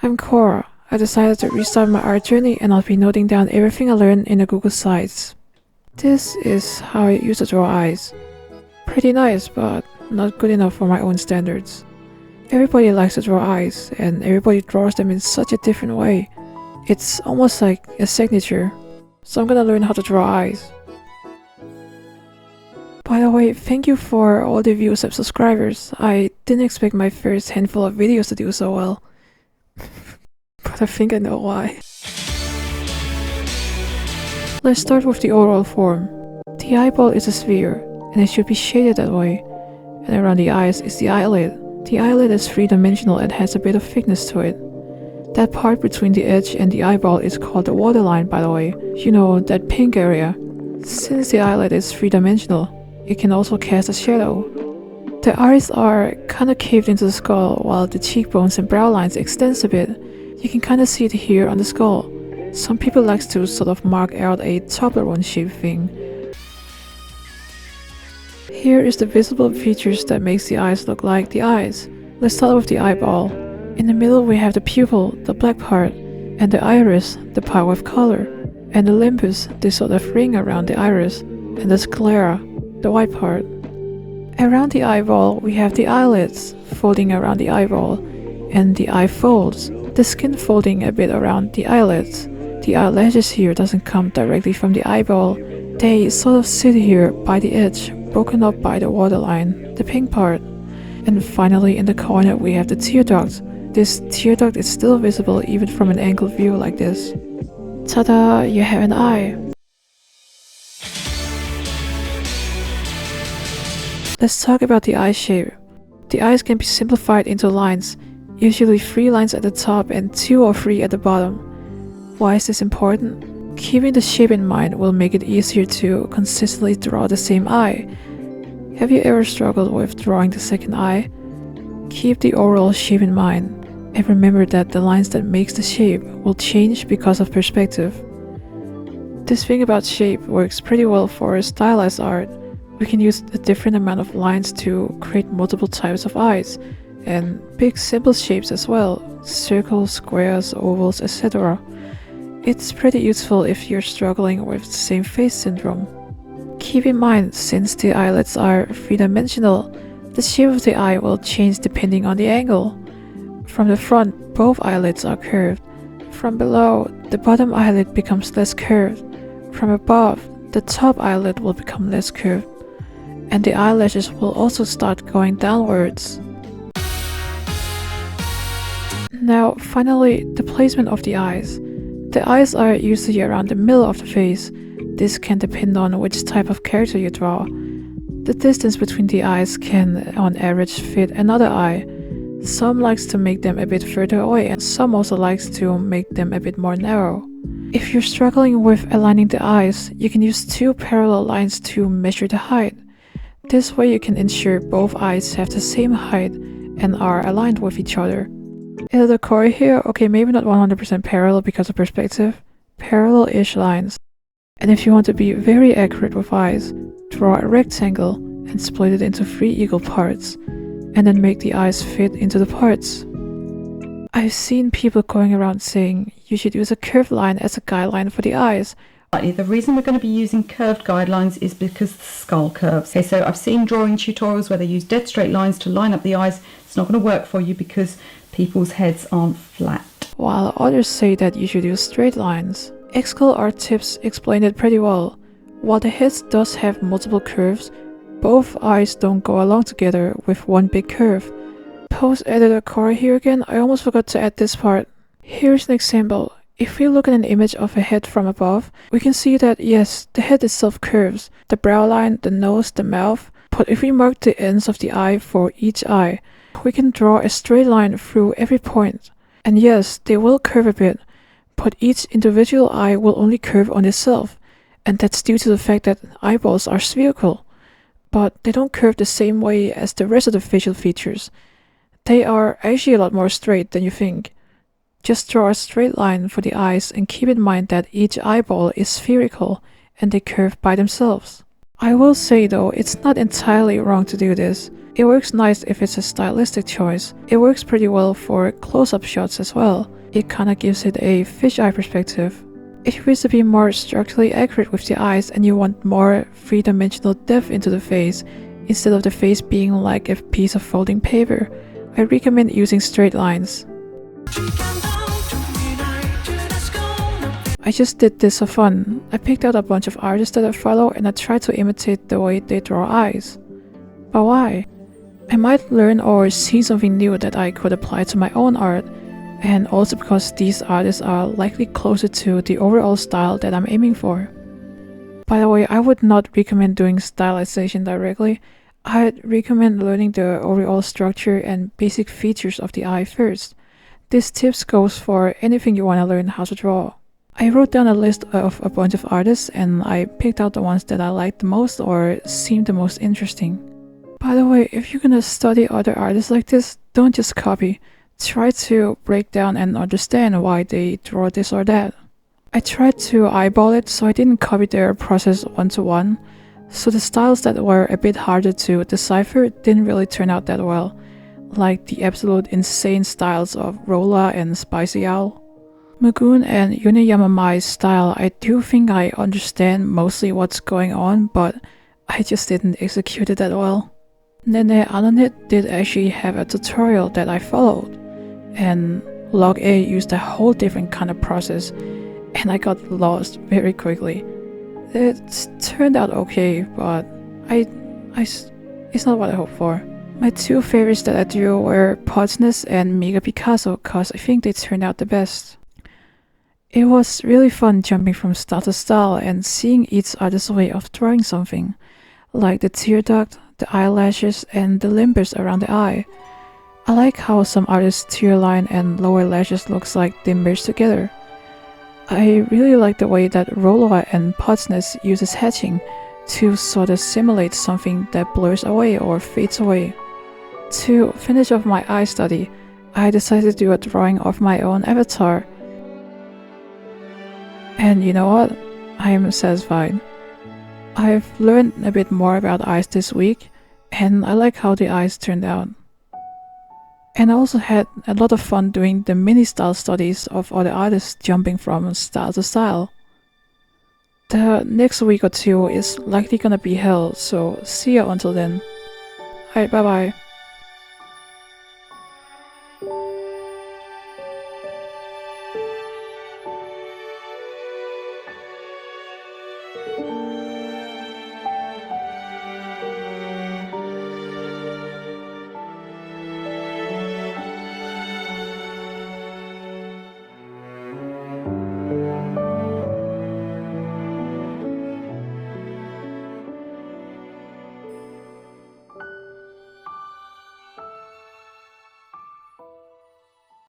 I'm Cora. I decided to restart my art journey and I'll be noting down everything I learned in the Google Sites. This is how I used to draw eyes. Pretty nice, but not good enough for my own standards. Everybody likes to draw eyes, and everybody draws them in such a different way. It's almost like a signature. So I'm gonna learn how to draw eyes. By the way, thank you for all the views and subscribers. I didn't expect my first handful of videos to do so well. But I think I know why. Let's start with the overall form. The eyeball is a sphere, and it should be shaded that way. And around the eyes is the eyelid. The eyelid is three-dimensional and has a bit of thickness to it. That part between the edge and the eyeball is called the waterline, by the way. You know, that pink area. Since the eyelid is three-dimensional, it can also cast a shadow. The eyes are kinda caved into the skull, while the cheekbones and brow lines extends a bit. You can kinda see it here on the skull. Some people like to sort of mark out a Toblerone shape thing. Here is the visible features that makes the eyes look like the eyes. Let's start with the eyeball. In the middle we have the pupil, the black part, and the iris, the part with color, and the limbus, this sort of ring around the iris, and the sclera, the white part. Around the eyeball we have the eyelids folding around the eyeball, and the eye folds, the skin folding a bit around the eyelids. The eyelashes here doesn't come directly from the eyeball, they sort of sit here by the edge, broken up by the waterline, the pink part. And finally in the corner we have the tear duct. This tear duct is still visible even from an angled view like this. Ta-da! You have an eye! Let's talk about the eye shape. The eyes can be simplified into lines, usually 3 lines at the top and 2 or 3 at the bottom. Why is this important? Keeping the shape in mind will make it easier to consistently draw the same eye. Have you ever struggled with drawing the second eye? Keep the overall shape in mind, and remember that the lines that makes the shape will change because of perspective. This thing about shape works pretty well for stylized art. We can use a different amount of lines to create multiple types of eyes, and big simple shapes as well, circles, squares, ovals, etc. It's pretty useful if you're struggling with the same face syndrome. Keep in mind, since the eyelids are three-dimensional, the shape of the eye will change depending on the angle. From the front, both eyelids are curved. From below, the bottom eyelid becomes less curved. From above, the top eyelid will become less curved. And the eyelashes will also start going downwards. Now, finally, the placement of the eyes. The eyes are usually around the middle of the face. This can depend on which type of character you draw. The distance between the eyes can, on average, fit another eye. Some likes to make them a bit further away, and some also likes to make them a bit more narrow. If you're struggling with aligning the eyes, you can use 2 parallel lines to measure the height. This way you can ensure both eyes have the same height and are aligned with each other. Is the core here? Okay, maybe not 100% parallel because of perspective. Parallel-ish lines. And if you want to be very accurate with eyes, draw a rectangle and split it into 3 equal parts, and then make the eyes fit into the parts. I've seen people going around saying you should use a curved line as a guideline for the eyes. The reason we're going to be using curved guidelines is because the skull curves. Okay, so I've seen drawing tutorials where they use dead straight lines to line up the eyes. It's not going to work for you because people's heads aren't flat. While others say that you should use straight lines. X-School Art Tips explained it pretty well. While the head does have multiple curves, both eyes don't go along together with one big curve. Post editor Cora here again, I almost forgot to add this part. Here's an example. If we look at an image of a head from above, we can see that yes, the head itself curves, the brow line, the nose, the mouth, but if we mark the ends of the eye for each eye, we can draw a straight line through every point. And yes, they will curve a bit, but each individual eye will only curve on itself, and that's due to the fact that eyeballs are spherical. But they don't curve the same way as the rest of the facial features. They are actually a lot more straight than you think. Just draw a straight line for the eyes and keep in mind that each eyeball is spherical and they curve by themselves. I will say though, it's not entirely wrong to do this. It works nice if it's a stylistic choice. It works pretty well for close-up shots as well. It kinda gives it a fisheye perspective. If you wish to be more structurally accurate with the eyes and you want more three-dimensional depth into the face, instead of the face being like a piece of folding paper, I recommend using straight lines. I just did this for fun. I picked out a bunch of artists that I follow and I tried to imitate the way they draw eyes. But why? I might learn or see something new that I could apply to my own art, and also because these artists are likely closer to the overall style that I'm aiming for. By the way, I would not recommend doing stylization directly. I'd recommend learning the overall structure and basic features of the eye first. This tips goes for anything you want to learn how to draw. I wrote down a list of a bunch of artists and I picked out the ones that I liked the most or seemed the most interesting. By the way, if you're gonna study other artists like this, don't just copy. Try to break down and understand why they draw this or that. I tried to eyeball it, so I didn't copy their process one-to-one, so the styles that were a bit harder to decipher didn't really turn out that well, like the absolute insane styles of Rolla and Spicy Owl. Magoon and Yunayamamai's style, I do think I understand mostly what's going on, but I just didn't execute it that well. Nene Anonit did actually have a tutorial that I followed, and Log A used a whole different kind of process, and I got lost very quickly. It turned out okay, but it's not what I hoped for. My two favorites that I drew were Podsness and Mega Picasso, cause I think they turned out the best. It was really fun jumping from style to style and seeing each artist's way of drawing something, like the tear duct, the eyelashes, and the limbers around the eye. I like how some artists' tear line and lower lashes looks like they merge together. I really like the way that Rolloa and Podsness uses hatching to sort of simulate something that blurs away or fades away. To finish off my eye study, I decided to do a drawing of my own avatar. And you know what? I am satisfied. I've learned a bit more about eyes this week, and I like how the eyes turned out. And I also had a lot of fun doing the mini style studies of other artists jumping from style to style. The next week or two is likely gonna be hell, so see you until then. Alright, bye bye.